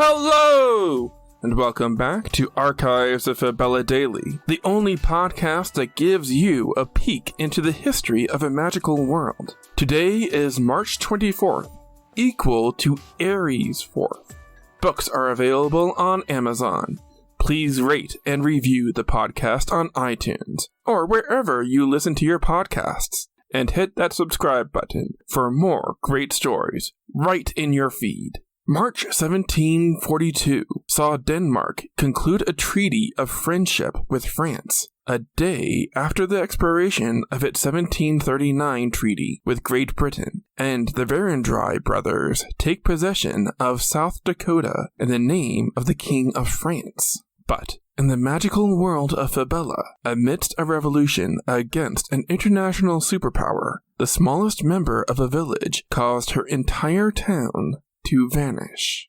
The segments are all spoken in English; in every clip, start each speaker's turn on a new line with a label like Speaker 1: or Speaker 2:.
Speaker 1: Hello! And welcome back to Archives of Fabella Daily, the only podcast that gives you a peek into the history of a magical world. Today is March 24th, equal to Aries 4th. Books are available on Amazon. Please rate and review the podcast on iTunes, or wherever you listen to your podcasts, and hit that subscribe button for more great stories right in your feed. March 1742 saw Denmark conclude a treaty of friendship with France, a day after the expiration of its 1739 treaty with Great Britain, and the Verendrye brothers take possession of South Dakota in the name of the King of France. But in the magical world of Fabella, amidst a revolution against an international superpower, the smallest member of a village caused her entire town to vanish.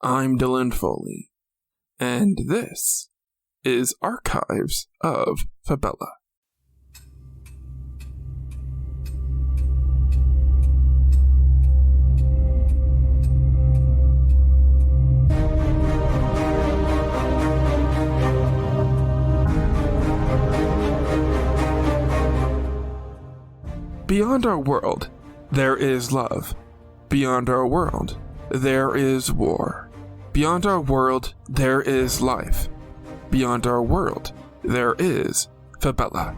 Speaker 1: I'm Dylan Foley, and this is Archives of Fabella. Beyond our world, there is love. Beyond our world, there is war. Beyond our world, there is life. Beyond our world, there is Fabella.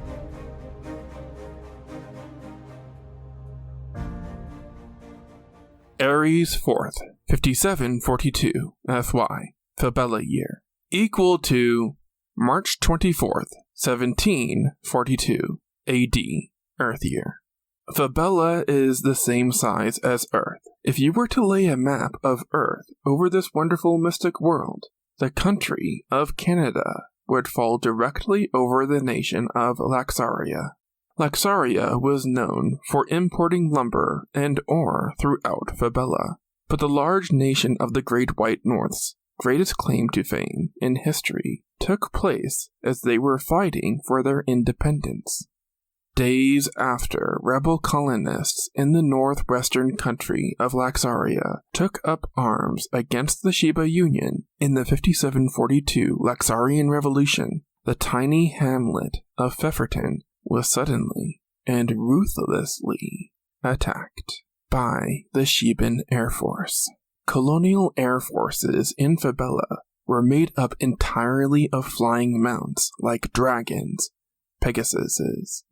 Speaker 1: Aries 4th, 5742 FY, Fabella year, equal to March 24th, 1742 AD, Earth year. Fabella is the same size as Earth. If you were to lay a map of Earth over this wonderful mystic world, the country of Canada would fall directly over the nation of Laxaria. Laxaria was known for importing lumber and ore throughout Fabella, but the large nation of the Great White North's greatest claim to fame in history took place as they were fighting for their independence. Days after rebel colonists in the northwestern country of Laxaria took up arms against the Sheba Union in the 5742 Laxarian Revolution, the tiny hamlet of Pfefferton was suddenly and ruthlessly attacked by the Sheban Air Force. Colonial air forces in Fabella were made up entirely of flying mounts like dragons, pegasuses,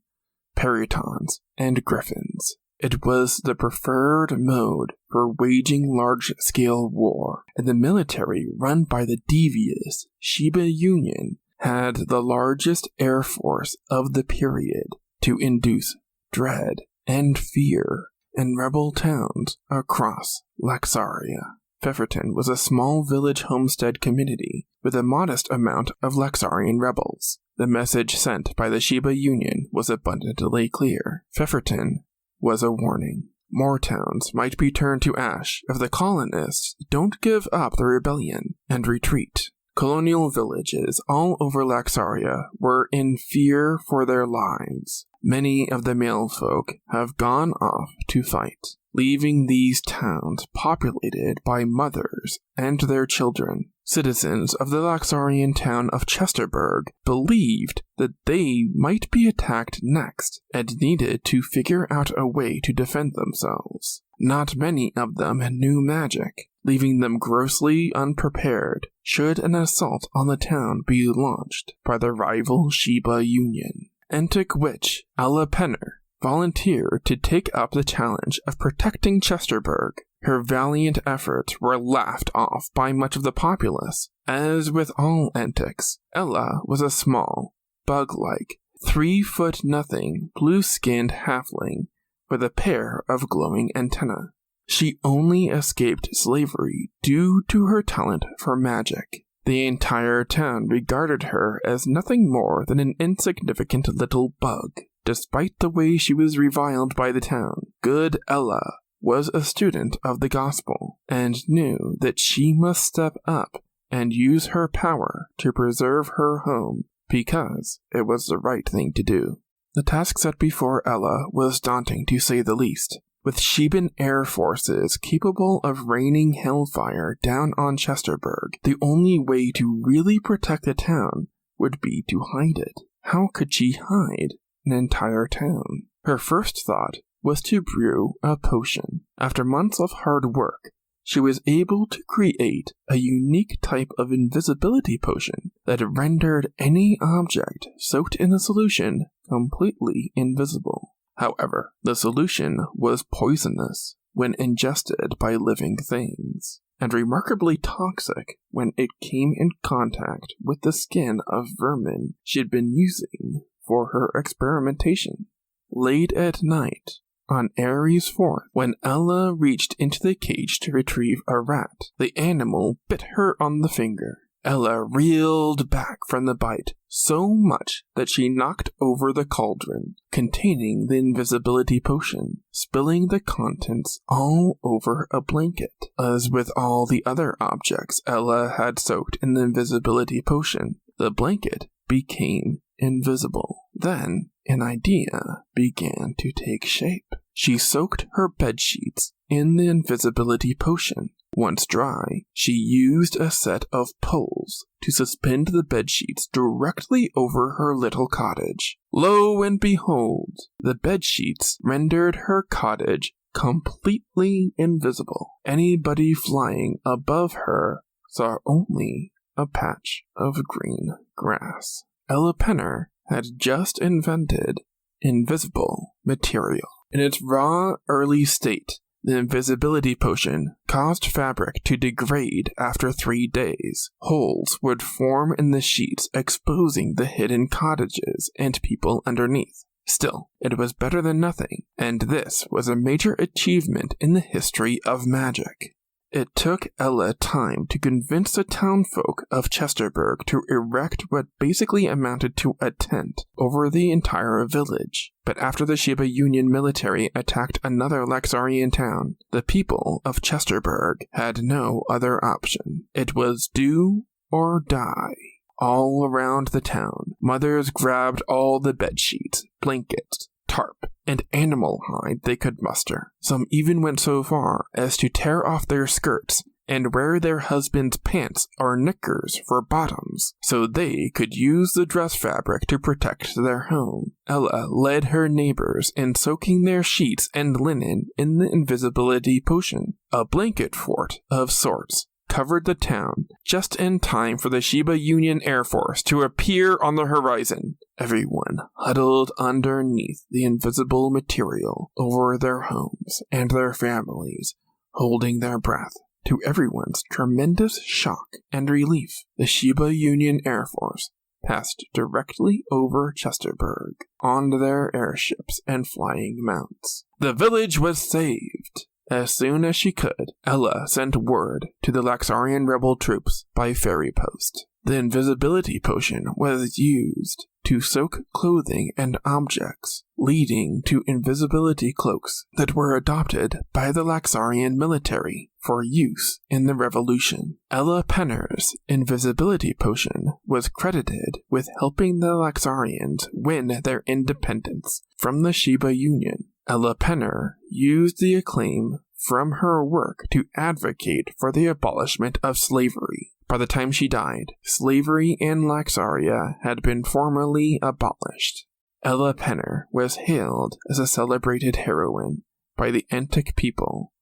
Speaker 1: peritons, and griffins. It was the preferred mode for waging large-scale war, and the military run by the devious Sheba Union had the largest air force of the period to induce dread and fear in rebel towns across Laxaria. Pfefferton was a small village homestead community with a modest amount of Laxarian rebels. The message sent by the Sheba Union was abundantly clear. Pfefferton was a warning. More towns might be turned to ash if the colonists don't give up the rebellion and retreat. Colonial villages all over Laxaria were in fear for their lives. Many of the male folk have gone off to fight, leaving these towns populated by mothers and their children. Citizens of the Laxarian town of Chesterburg believed that they might be attacked next and needed to figure out a way to defend themselves. Not many of them knew magic, leaving them grossly unprepared should an assault on the town be launched by the rival Sheba Union. Entic witch Ella Penner volunteered to take up the challenge of protecting Chesterburg. Her valiant efforts were laughed off by much of the populace. As with all entics, Ella was a small, bug-like, 3-foot-nothing, blue-skinned halfling with a pair of glowing antennae. She only escaped slavery due to her talent for magic. The entire town regarded her as nothing more than an insignificant little bug. Despite the way she was reviled by the town, good Ella was a student of the gospel and knew that she must step up and use her power to preserve her home because it was the right thing to do. The task set before Ella was daunting to say the least. With Sheban air forces capable of raining hellfire down on Chesterburg, the only way to really protect the town would be to hide it. How could she hide an entire town? Her first thought was to brew a potion. After months of hard work, she was able to create a unique type of invisibility potion that rendered any object soaked in the solution completely invisible. However, the solution was poisonous when ingested by living things, and remarkably toxic when it came in contact with the skin of vermin she had been using for her experimentation. Late at night, on Aries 4th, when Ella reached into the cage to retrieve a rat, the animal bit her on the finger. Ella reeled back from the bite so much that she knocked over the cauldron containing the invisibility potion, spilling the contents all over a blanket. As with all the other objects Ella had soaked in the invisibility potion, the blanket became invisible. Then an idea began to take shape. She soaked her bedsheets in the invisibility potion. Once dry, she used a set of poles to suspend the bedsheets directly over her little cottage. Lo and behold, the bedsheets rendered her cottage completely invisible. Anybody flying above her saw only a patch of green grass. Ella Penner had just invented invisible material. In its raw, early state, the invisibility potion caused fabric to degrade after 3 days. Holes would form in the sheets, exposing the hidden cottages and people underneath. Still, it was better than nothing, and this was a major achievement in the history of magic. It took Ella time to convince the townfolk of Chesterburg to erect what basically amounted to a tent over the entire village. But after the Shiba Union military attacked another Laxarian town, the people of Chesterburg had no other option. It was do or die. All around the town, mothers grabbed all the bedsheets, blankets, tarp, and animal hide they could muster. Some even went so far as to tear off their skirts and wear their husbands' pants or knickers for bottoms, so they could use the dress fabric to protect their home. Ella led her neighbors in soaking their sheets and linen in the invisibility potion. A blanket fort of sorts covered the town just in time for the Shiba Union Air Force to appear on the horizon. Everyone huddled underneath the invisible material over their homes and their families, holding their breath. To everyone's tremendous shock and relief, the Shiba Union Air Force passed directly over Chesterburg on their airships and flying mounts. The village was saved. As soon as she could, Ella sent word to the Laxarian rebel troops by ferry post. The invisibility potion was used to soak clothing and objects, leading to invisibility cloaks that were adopted by the Laxarian military for use in the revolution. Ella Penner's invisibility potion was credited with helping the Laxarians win their independence from the Shiba Union. Ella Penner used the acclaim from her work to advocate for the abolishment of slavery. By the time she died, slavery in Laxaria had been formally abolished. Ella Penner was hailed as a celebrated heroine by the entic people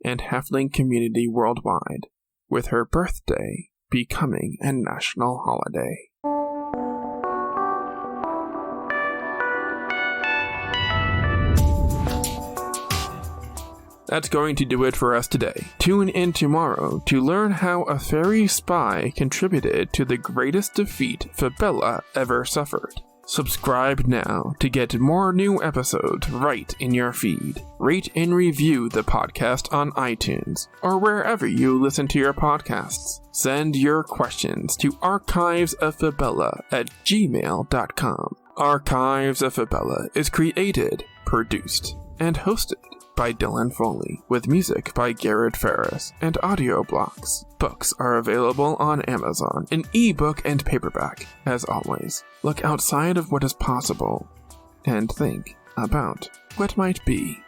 Speaker 1: and halfling community worldwide, with her birthday becoming a national holiday. That's going to do it for us today. Tune in tomorrow to learn how a fairy spy contributed to the greatest defeat Fabella ever suffered. Subscribe now to get more new episodes right in your feed. Rate and review the podcast on iTunes or wherever you listen to your podcasts. Send your questions to archivesoffabella@gmail.com. Archives of Fabella is created, produced, and hosted by Dylan Foley, with music by Garrett Ferris and audio blocks. Books are available on Amazon in ebook and paperback. As always, look outside of what is possible and think about what might be.